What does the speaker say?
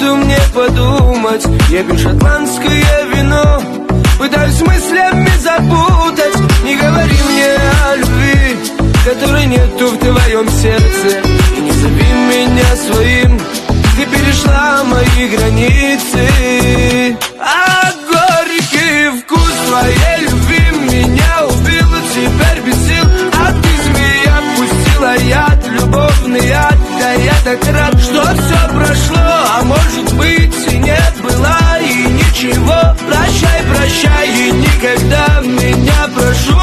секунду мне подумать. Я пью шотландское вино, пытаюсь мыслями запутать. Не говори мне о любви, которой нету в твоем сердце. И не зови меня своим, ты перешла мои границы. А горький вкус твоей любви меня убил, теперь без сил. А ты, змея, пустила яд, любовный яд. Да я так рад, что все прошло, а может быть и не было, и ничего. Прощай, прощай, и никогда меня, прошу,